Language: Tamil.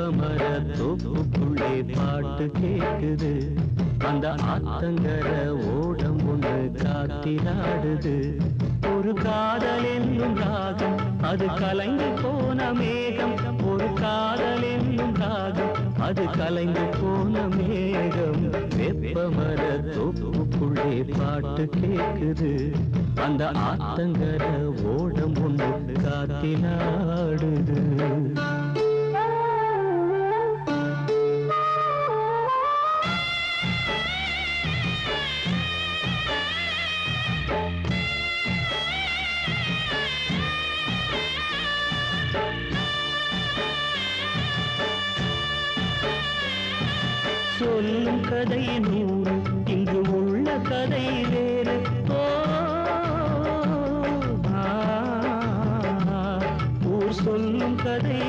வேப்பமர தோப்புக்குள்ளே பாட்டு கேக்குது அந்த ஆத்தங்கர ஓடம் ஒன்று காத்திராடுது ஒரு காதல் என்னும் ராகம் அது கலைந்து போன மேகம் ஒரு காதல் என்னும் ராகம் அது கலைந்து போன மேகம் வேப்பமர தோப்புக்குள்ளே பாட்டு கேக்குது அந்த ஆத்தங்கர ஓடம் ஒன்று காத்திராடுது சொல்லும் கதை நூறு இங்கு உள்ள கதை வேறு ஊர் சொல்லும் கதை